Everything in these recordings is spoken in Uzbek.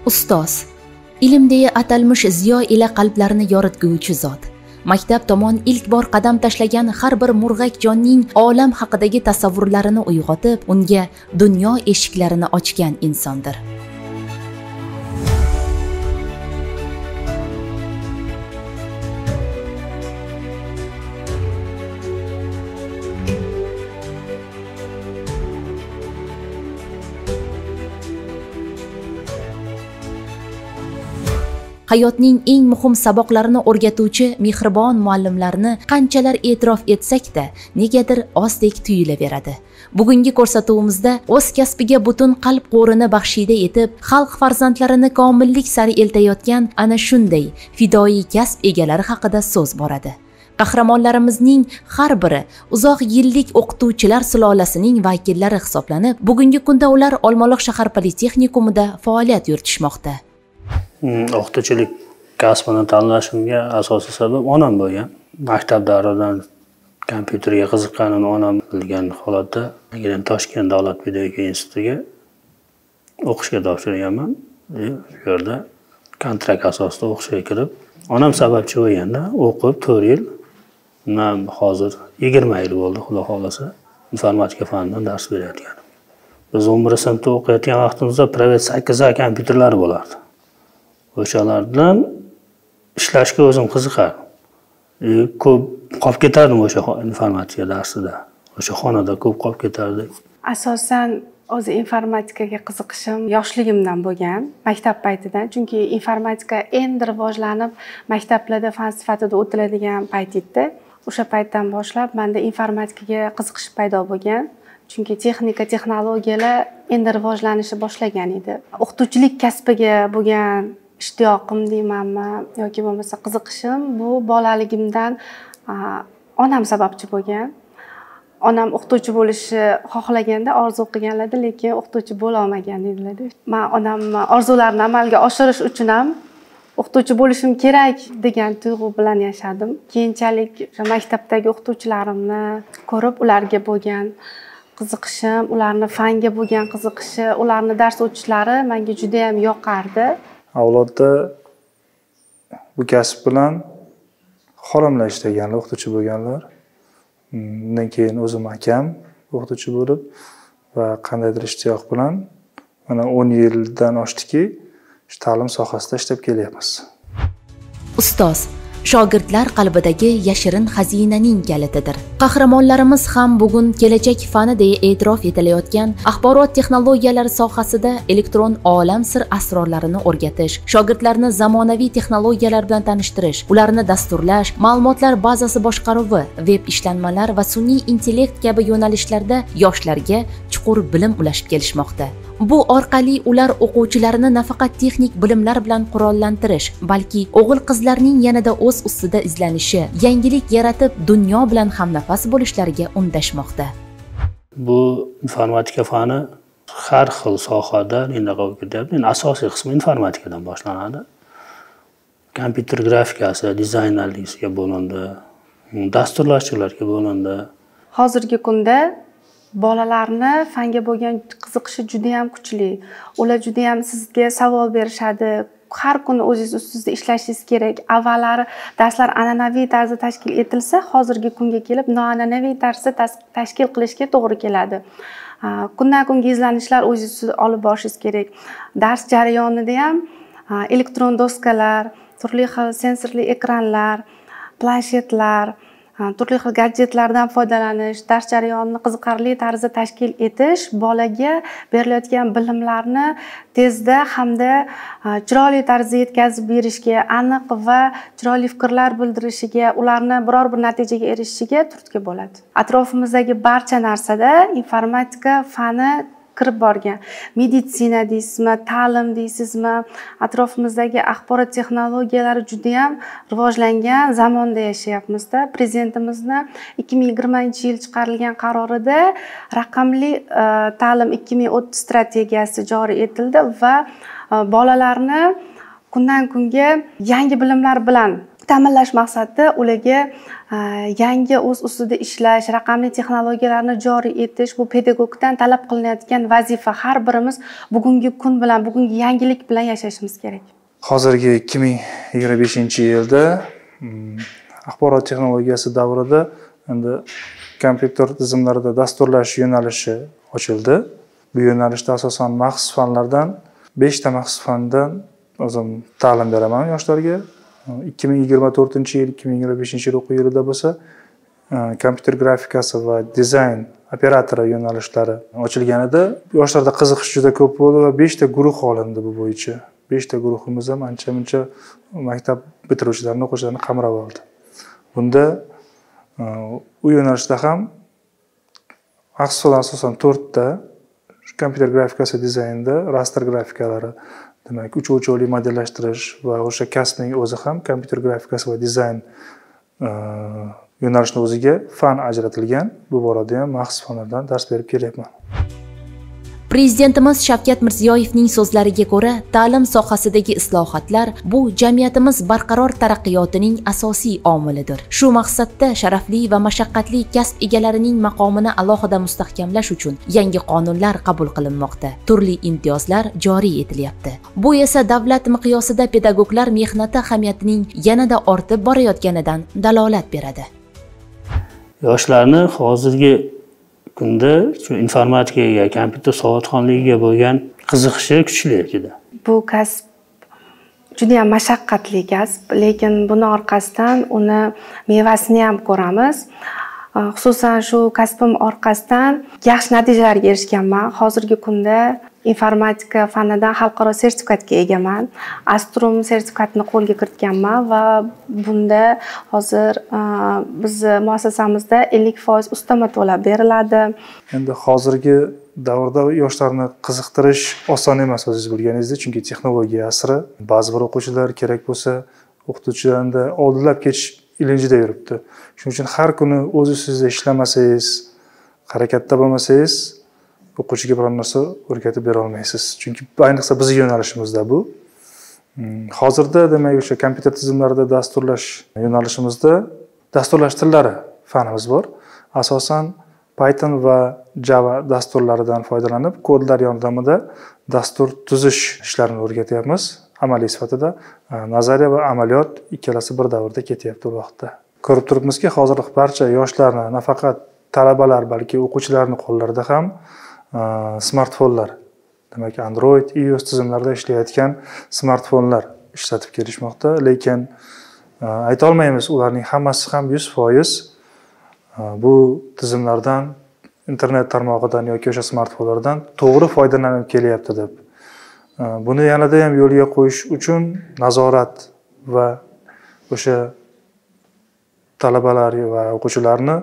Ustoz, ilm deya atalmish ziyo ila qalblarni yoritguvchi zot. Maktab tomon ilk bor qadam tashlagan har bir murg'ak jonning olam haqidagi tasavvurlarini uyg'otib, unga dunyo eshiklarini ochgan insondir. Hayotning eng muhim saboqlarini o'rgatuvchi mehribon muallimlarni qanchalar e'tirof etsak-da, negadir ozdek tuyulaveradi. Bugungi ko'rsatuvimizda o'z kasbiga butun qalb qo'rini baxshida etib, xalq farzandlarini komillik sari eltayotgan ana shunday fidoyi kasb egalari haqida so'z boradi. Qahramonlarimizning har biri uzoq yillik o'qituvchilar sulolasining vakillari hisoblanib, bugungi kunda ular Olmaliq shahar politexnikumida faoliyat yuritishmoqda. O'qituvchilik kasbini tanlashimga asosiy sabab onam bo'lgan. Maktab davridan kompyuterga qiziqqanini onam bilgan holatda Toshkent davlat pedagogika institutiga o'qishga topshirganman. Shu yerda kontrakt asosida o'qishga kirib, onam sababchi bo'lganda o'qib 4 yil, men hozir 20 yil bo'ldi, xudo xolasa, informatika fanidan dars berayotganim. Biz 11-sinfda o'qiyotgan vaqtimizda privat 8 kompyuterlar bo'lardi. O'shalardan ishlashga o'zim qiziqardim. Ko'p qolib ketardim o'sha informatika darsida. O'sha xonada ko'p qolib ketardik. Asosan o'zi informatikaga qiziqishim yoshligimdan bo'lgan, maktab paytidan. Chunki informatika endi rivojlanib, maktablarda fan sifatida o'tiladigan payt edi. O'sha paytdan boshlab menda informatikaga qiziqish paydo bo'lgan. Chunki texnika, texnologiyalar endi rivojlanishni boshlagan edi. O'qituvchilik kasbiga bo'lgan ishtiyoqim deymanmi yoki bo'lmasa qiziqishim bu bolaligimdan onam sababchi bo'lgan. Onam o'qituvchi bo'lishni xohlaganda, orzu qilganlarda, lekin o'qituvchi bo'la olmagan dedilar. Men onamni orzularini amalga oshirish uchun ham o'qituvchi bo'lishim kerak degan tuyg'u bilan yashadim. Keyinchalik o'sha maktabdagi o'qituvchilarimni ko'rib, ularga bo'lgan qiziqishim, ularni fanga bo'lgan qiziqishi, ularni dars o'tishlari menga juda ham yoqardi. Avlodda bu kasb bilan xolamlar ishlaganlar, o'qituvchi bo'lganlar. Undan keyin o'zim akam o'qituvchi bo'lib va qandaydir ishtiyoq bilan mana 10 yildan oshdiki, shu ta'lim sohasida ishlab kelyapmiz. Ustoz shogirdlar qalbidagi yashirin xazinaning kalitidir. Qahramonlarimiz ham bugun kelajak fani deya e'tirof etilayotgan axborot texnologiyalari sohasida elektron olam sir asrorlarini o'rgatish, shogirdlarni zamonaviy texnologiyalar bilan tanishtirish, ularni dasturlash, ma'lumotlar bazasi boshqaruvi, veb ishlanmalar va sun'iy intellekt kabi yo'nalishlarda yoshlarga chuqur bilim ulashib kelishmoqda. Bu orqali ular o'quvchilarini nafaqat texnik bilimlar bilan qurollantirish, balki o'g'il-qizlarning yanada o'z ustida izlanishi, yangilik yaratib, dunyo bilan hamnafas bo'lishlariga undashmoqda. Bu informatika fani har xil sohada qolib ketyapti. Asosiy qismi informatikadan boshlanadi. Kompyuter grafikasi, dizaynerlikka bo'lindi, dasturlashchilarga bo'lindi. Hozirgi kunda bolalarni fanga bo'lgan qiziqishi juda ham kuchli. Ular juda ham sizga savol berishadi. Har kuni o'zingiz ustida ishlashingiz kerak. Avvallari darslar an'anaviy tarzda tashkil etilsa, hozirgi kunga kelib noan'anaviy tarzda tashkil qilishga to'g'ri keladi. Kundan kunga izlanishlar o'zingiz olib borishingiz kerak. Dars jarayonida ham elektron doskalar, turli xil sensorli ekranlar, planshetlar, turli xil gadjetlardan foydalanish, dars jarayonini qiziqarli tarzda tashkil etish bolaga berilayotgan bilimlarni tezda hamda chiroyli tarzda yetkazib berishga, aniq va chiroyli fikrlar bildirishiga, ularni biror bir natijaga erishishiga turtki bo'ladi. Atrofimizdagi barcha narsada informatika fani kirib borgan. Meditsina deysizmi, ta'lim deysizmi, atrofimizdagi axborot texnologiyalari juda ham rivojlangan zamonda yashayapmiz-da. Prezidentimizni 2020-yil chiqarilgan qarorida raqamli ta'lim 2030 strategiyasi joriy etildi va bolalarni kundan kunga yangi bilimlar bilan ta'minlash maqsadida ularga yangi o'z ustida ishlash, raqamli texnologiyalarni joriy etish bu pedagogdan talab qilinayotgan vazifa. Har birimiz bugungi kun bilan, bugungi yangilik bilan yashashimiz kerak. Hozirgi 2025-yilda axborot texnologiyasi davrida endi kompyuter tizimlarida dasturlash yo'nalishi ochildi. Bu yo'nalishda asosan maxsus fanlardan 5 ta maxsus fandan o'zim ta'lim beraman yoshlarga. 2024-yil, 2025-yil o'quv yilida bo'lsa, kompyuter grafikasi va dizayn operatori yo'nalishlari ochilgan edi. Yoshlarda qiziqish juda ko'p bo'ldi va 5 ta guruh olindi bu bo'yicha. 5 ta guruhimiz ham ancha-muncha maktab bitiruvchilarini, o'quvchilarni qamrab oldi. Bunda u yo'nalishda ham asosan 4 ta kompyuter grafikasi dizaynda raster grafikalari, demak uch-o'lchovli modellashtirish va o'sha kasbning o'zi ham kompyuter grafikasi va dizayn yo'nalishini o'ziga fan ajratilgan. Bu borada ham maxsus fanlardan dars berib kelyapman. Prezidentimiz Shavkat Mirziyoyevning so'zlariga ko'ra, ta'lim sohasidagi islohotlar bu jamiyatimiz barqaror taraqqiyotining asosiy omilidir. Shu maqsadda sharafli va mashaqqatli kasb egalarining maqomini alohida mustahkamlash uchun yangi qonunlar qabul qilinmoqda. Turli imtiyozlar joriy etilyapti. Bu esa davlat miqyosida pedagoglar mehnati ahamiyatining yanada ortib borayotganidan dalolat beradi. Yoshlarni hozirgi kunda shu informatikaga, kompyuter savodxonligiga bo'lgan qiziqishi kuchli edi. Bu kasb juda ham mashaqqatli kasb, lekin buni orqasidan uni mevasini ham ko'ramiz. Xususan shu kasbim orqasidan yaxshi natijalarga erishganman. Hozirgi kunda informatika fanidan xalqaro sertifikatga egaman. Astrum sertifikatini qo'lga kiritganman va bunda hozir bizni muassasamizda 50% ustama to'lab beriladi. Endi hozirgi davrda yoshlarni qiziqtirish oson emas, o'zingiz bilganingizdek, chunki texnologiya asri. Ba'zi bir o'quvchilar kerak bo'lsa, o'qituvchilarni oldinlab ketish ilinjida yuribdi. Shuning uchun har kuni o'z ustingizda ishlamasangiz, harakatda bo'lmasangiz, o'quvchiga biror narsa o'rgatib bera olmaysiz. Chunki ayniqsa bizning yo'nalishimizda bu. Hozirda demak o'sha kompyuter tizimlarida dasturlash yo'nalishimizda dasturlash tillari fanimiz bor. Asosan Python va Java dasturlaridan foydalanib, kodlar yordamida dastur tuzish ishlarini o'rgatyapmiz. Amaliy sifatida nazariya va amaliyot ikkalasi bir davrda ketyapti bu vaqtda. Ko'rib turibmizki, hozir barcha yoshlarni, nafaqat talabalar, balki o'quvchilarning qo'llarida ham smartfonlar, demak Android, iOS tizimlarida ishlayotgan smartfonlar ishlatib kelishmoqda, lekin ayta olmaymiz ularning hammasi ham 100% bu tizimlardan, internet tarmog'idan yoki o'sha smartfonlardan to'g'ri foydalanib kelyapti deb. Buni yanada ham yo'lga qo'yish uchun nazorat va o'sha talabalar va o'quvchilarni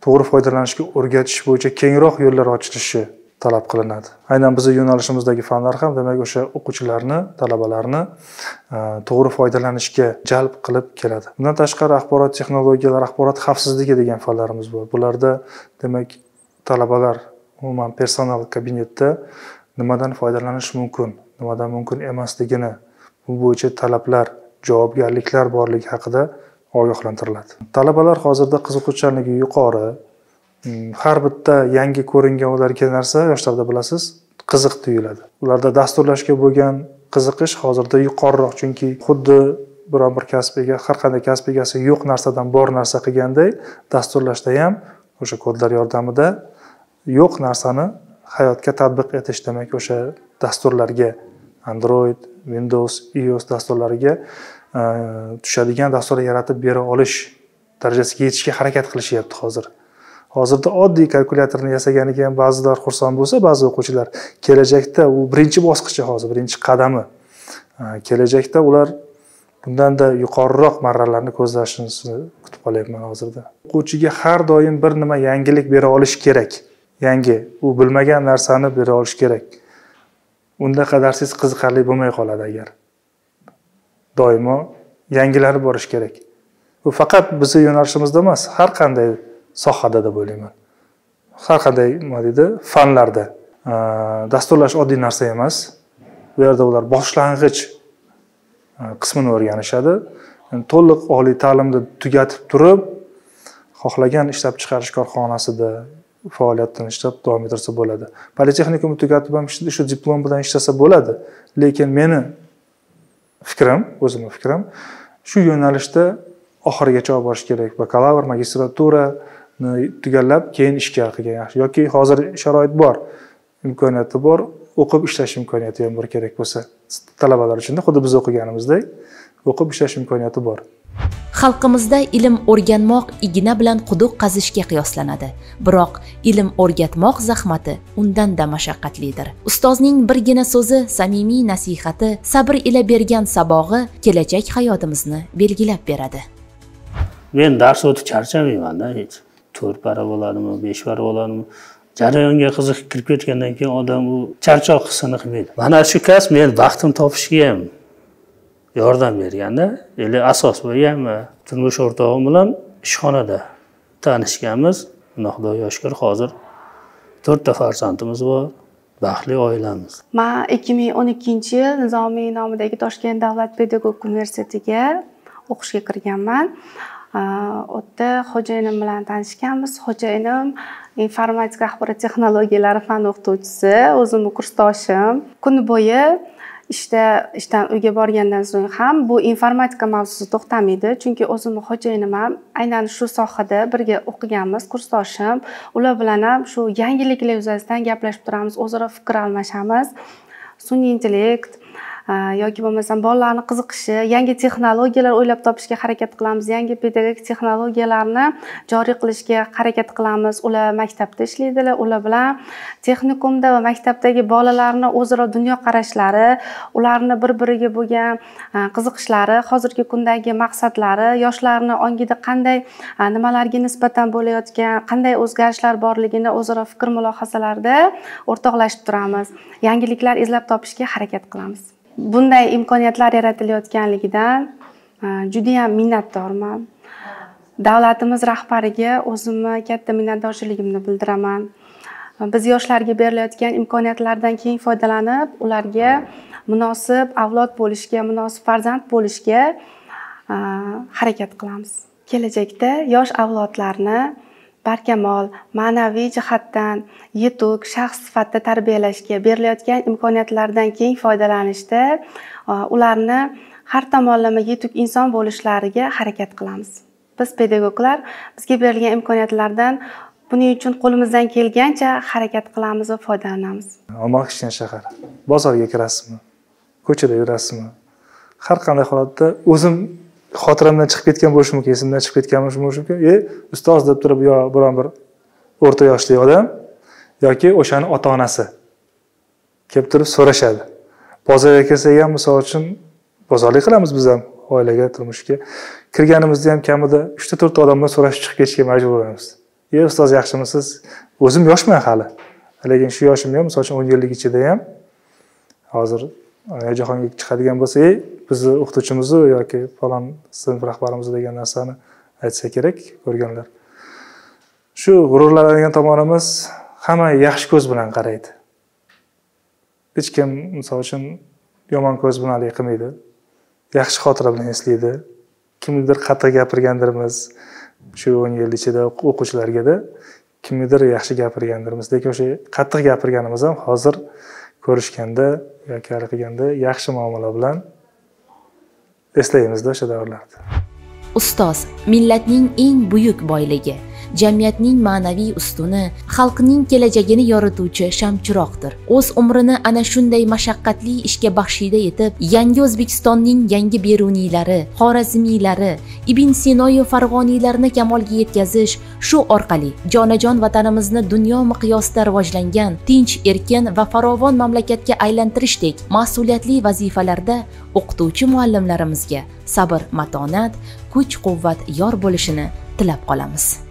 to'g'ri foydalanishga o'rgatish bo'yicha kengroq yo'llar ochilishi talab qilinadi. Aynan bizning yo'nalishimizdagi fanlar ham demak o'sha o'quvchilarni, talabalarni to'g'ri foydalanishga jalb qilib keladi. Bundan tashqari axborot texnologiyalari, axborot xavfsizligi degan fanlarimiz bor. Bularda demak talabalar umuman personal kabinetda nimadan foydalanish mumkin, nimadan mumkin emasligini, bu bo'yicha talablar, javobgarliklar borligi haqida ogohlantiriladi. Talabalar hozirda qiziquvchanligi yuqori. Har bitta yangi ko'ringan ularga narsa yoshlarda bilasiz, qiziq tuyuladi. Ularda dasturlashga bo'lgan qiziqish hozirda yuqoriroq, chunki xuddi biron bir kasbiga, har qanday kasb egasi yo'q narsadan bor narsa qilganday, dasturlashda ham o'sha kodlar yordamida yo'q narsani hayotga tatbiq etish, demak o'sha dasturlarga, Android, Windows, iOS dasturlariga tushadigan dasturlar yaratib bera olish darajasiga yetishga harakat qilishyapti hozir. Hozirda oddiy kalkulyatorni yasaganiga ham ba'zilar xursand bo'lsa, ba'zi o'quvchilar kelajakda u birinchi bosqichi, hozir birinchi qadami. Kelajakda ular bundanda yuqoriroq marralarni ko'zlashini kutib qolyapman hozirda. O'quvchiga har doim bir nima yangilik bera olish kerak. Yangi, u bilmagan narsani bera olish kerak. Unda qadarsiz qiziqarli bo'lmay qoladi agar. Doimo yangilari borish kerak. Bu faqat bizning yo'nalishimizda emas, har qanday sohada deb o'ylayman. Har qanday nima deydi, fanlarda dasturlash oddiy narsa emas. Bu yerda ular boshlang'ich qismini o'rganishadi. to'liq oliy ta'limni tugatib turib, xohlagan ishlab chiqarish korxonasida faoliyatini ishlab davom ettirsa bo'ladi. Politexnikumni tugatib ham shu diplom bilan ishlasa bo'ladi. Lekin meni fikrim, o'zimning fikrim, shu yo'nalishda oxirigacha olib borish kerak. Bakalavr, magistraturani tugallab, keyin ishga qilgan yaxshi. Yoki hozir sharoit bor, imkoniyati bor, o'qib ishlash imkoniyati ham bor kerak bo'lsa, talabalar uchun xuddi biz o'qiganimizdek o'qib ishlash imkoniyati bor. Xalqimizda ilm o'rganmoq igna bilan quduq qazishga qiyoslanadi. Biroq ilm o'rgatmoq zahmati undan-da mashaqqatlidir. Ustozning birgina so'zi, samimiy nasihati, sabr ila bergan sabog'i kelajak hayotimizni belgilab beradi. Men dars o'tib charchamayman-da hech. 4 para bo'ladimi, 5 para bo'ladimi? Jarayonga qiziqib kirib ketgandan keyin odam u charchoq hissini qilmaydi. Mana shu kasb men baxtim topishga ham yordam berganda, asos bo'lganmi? Turmush o'rtog'im bilan ishxonada tanishganmiz. Xudoga shukr, hozir 4 ta farzandimiz bor, baxtli oilamiz. Men 2012-yil Nizomiy nomidagi Toshkent davlat pedagogik universitetiga o'qishga kirganman. O'tda xo'jayinim bilan tanishganmiz. Xo'jayinim informatika axborot texnologiyalari fan o'qituvchisi, o'zimning kursdoshim. Kun bo'yi ishdan uyga borgandan so'ng ham bu informatika mavzusi to'xtamaydi, chunki o'zimning xo'jayinim ham aynan shu sohada birga o'qiganmiz, kursdoshim. Ular bilan ham shu yangiliklar yuzasidan gaplashib turamiz, o'zaro fikr almashamiz. Sun'iy intellekt yoki bo'lmasam bolalarning qiziqishi, yangi texnologiyalar o'ylab topishga harakat qilamiz, yangi pedagogik texnologiyalarni joriy qilishga harakat qilamiz. Ular maktabda ishlaydilar, ular bilan texnikumda va maktabdagi bolalarning o'zaro dunyoqarashlari, ularni bir-biriga bo'lgan qiziqishlari, hozirgi kundagi maqsadlari, yoshlarning ongida qanday nimalarga nisbatan bo'layotgan, qanday o'zgarishlar borligini o'zaro fikr mulohazalarda o'rtoqlashib turamiz. Yangiliklar izlab topishga harakat qilamiz. Bunday imkoniyatlar yaratilayotganligidan juda ham minnatdorman. Davlatimiz rahbariga o'zimni katta minnatdorchiligimni bildiraman. Biz yoshlarga berilayotgan imkoniyatlardan keng foydalanib, ularga munosib avlod bo'lishga, munosib farzand bo'lishga harakat qilamiz. Kelajakda yosh avlodlarni barkamol, ma'naviy jihatdan yetuk shaxs sifatida tarbiyalashga, berilayotgan imkoniyatlardan keng foydalanishda ularni har tomonlama yetuk inson bo'lishlariga harakat qilamiz. Biz pedagoglar bizga berilgan imkoniyatlardan buning uchun qo'limizdan kelgancha harakat qilamiz va foydalanamiz. Olmaliq Kichkina shahar. Bozorga kirasizmi? Ko'chada yurasizmi? Har qanday holatda o'zim xotiramdan chiqib ketgan bo'lishi mumkin, esimdan chiqib ketgan bo'lishi mumkin. Ustoz deb turib yo biron bir o'rta yoshli odam yoki o'shaning ota-onasi kelib turib so'rashadi. Bozorga kelsak ham, misol uchun, bozorlik qilamiz biz ham oilaga, turmushga. Kirganimizda ham kamida 3-4 odamdan so'rashib chiqib ketishga majbur bo'lamiz. Ustoz yaxshimisiz? O'zim yoshman hali. Lekin shu yoshimda ham, misol uchun 10 yillik ichida ham hozir jahonga chiqadigan bo'lsa, bizni o'qituvchimiz yoki falon sinf rahbarimiz degan narsani aytsa kerak ko'rganlar. Shu g'ururlanadigan tomonimiz hamma yaxshi ko'z bilan qaraydi. Hech kim misol uchun yomon ko'z bilan qilmaydi. Yaxshi xotira bilan eslaydi. Kimnidir qattiq gapirgandirmiz, shu 10 yil ichida o'quvchilarga-da kimnidir yaxshi gapirgandirmiz. Lekin o'sha qattiq gapirganimiz ham hozir ko'rishganda yoki qilganda yaxshi muomala bilan eslaymizda o'sha davrlarda. Ustoz millatning eng buyuk boyligi, jamiyatning ma'naviy ustuni, xalqning kelajagini yorituvchi shamchiroqdir. O'z umrini ana shunday mashaqqatli ishga baxshida etib, yangi O'zbekistonning yangi beruniylari, Xorazmiylari, Ibn Sino va Farg'oniylarni kamolga yetkazish, shu orqali jonajon vatanimizni dunyo miqyosida rivojlangan, tinch, erkin va farovon mamlakatga aylantirishdek mas'uliyatli vazifalarda o'qituvchi muallimlarimizga sabr, matonat, kuch-quvvat yor bo'lishini tilab qolamiz.